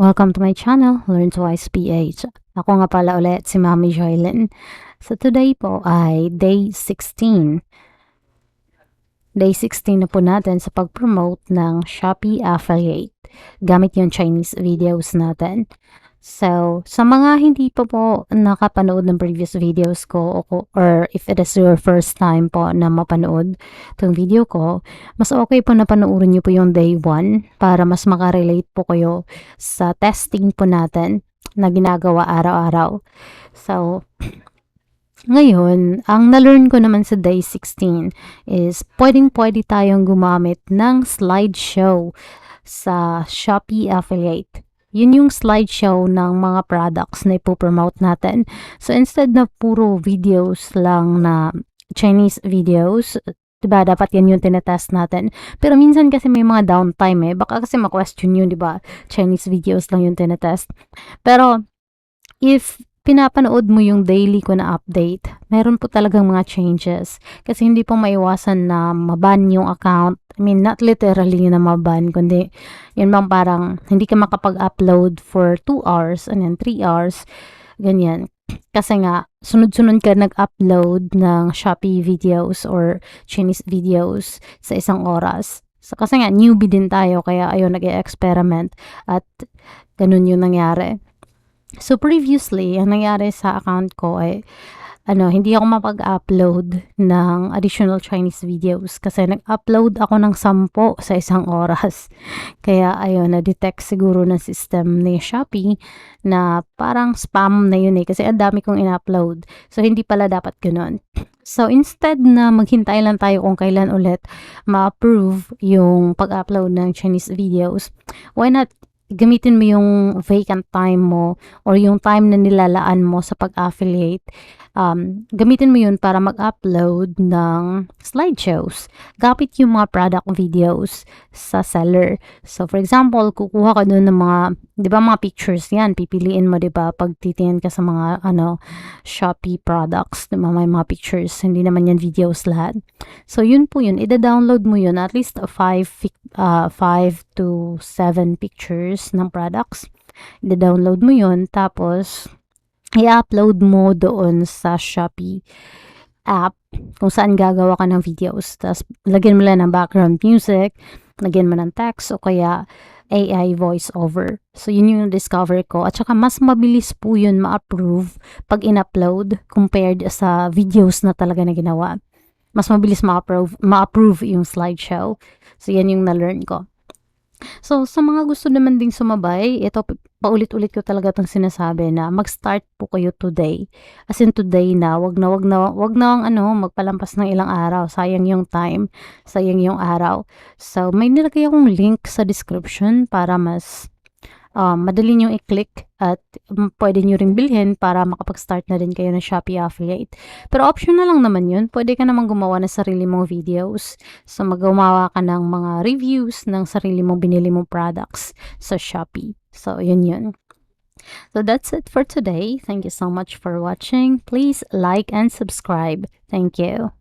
Welcome to my channel, Learn Twice PH. Ako nga pala ulit si Mami Joylyn. So today po ay day 16. Day 16 na po natin sa pag-promote ng Shopee Affiliate. Gamit yung Chinese videos natin. So, sa mga hindi pa po nakapanood ng previous videos ko or if it is your first time po na mapanood itong video ko, mas okay po na panoorin nyo po yung day 1 para mas makarelate po kayo sa testing po natin na ginagawa araw-araw. So, ngayon, ang na-learn ko naman sa day 16 is pwedeng-pwede tayong gumamit ng slideshow sa Shopee Affiliate. Yun yung slideshow ng mga products na ipopromote natin. So, instead na puro videos lang na Chinese videos, diba, dapat yan yung tinetest natin. Pero minsan kasi may mga downtime baka kasi ma-question yun, diba, Chinese videos lang yung tinetest. Pero, if pinapanood mo yung daily ko na update, meron po talagang mga changes. Kasi hindi po maiwasan na maban yung account. I mean, not literally na maban, kundi yun bang parang hindi ka makapag-upload for 2 hours and then 3 hours, ganyan. Kasi nga, sunod-sunod ka nag-upload ng Shopee videos or Chinese videos sa isang oras. So, kasi nga, newbie din tayo, kaya ayun, nag-e-experiment at ganun yung nangyari. So, previously, ang nangyari sa account ko ay, hindi ako mapag-upload ng additional Chinese videos kasi nag-upload ako ng 10 sa isang oras. Kaya, ayun, na-detect siguro ng system ni Shopee na parang spam na yun kasi ang dami kong in-upload. So, hindi pala dapat ganun. So, instead na maghintay lang tayo kung kailan ulit ma-approve yung pag-upload ng Chinese videos, why not gamitin mo yung vacant time mo or yung time na nilalaan mo sa pag-affiliate. Gamitin mo yun para mag-upload ng slideshows. Gamit yung mga product videos sa seller. So, for example, kukuha ka dun ng mga, di ba, mga pictures yan. Pipiliin mo, di ba, pag titingin ka sa mga, Shopee products, di ba, may mga pictures. Hindi naman yan videos lahat. So, yun po yun. Ida-download mo yun. At least 5 to 7 pictures ng products. I-download mo yun, tapos i-upload mo doon sa Shopee app kung saan gagawa ka ng videos. Tapos, lagyan mo lang ng background music, lagyan mo ng text, o kaya AI voice over. So, yun yung discover ko. At saka, mas mabilis po yun ma-approve pag in-upload compared sa videos na talaga na ginawa. Mas mabilis ma-approve yung slideshow. So, yan yung na-learn ko. So, sa mga gusto naman ding sumabay, ito, paulit-ulit ko talaga itong sinasabi na mag-start po kayo today. As in today na, wag na magpalampas ng ilang araw. Sayang yung time, sayang yung araw. So, may nilagay akong link sa description para mas madali nyo i-click at pwede nyo ring bilhin para makapag-start na din kayo ng Shopee Affiliate. Pero option na lang naman yun. Pwede ka naman gumawa ng sarili mong videos. So, magawa ka ng mga reviews ng sarili mong binili mong products sa Shopee. So, yun. So, that's it for today. Thank you so much for watching. Please like and subscribe. Thank you.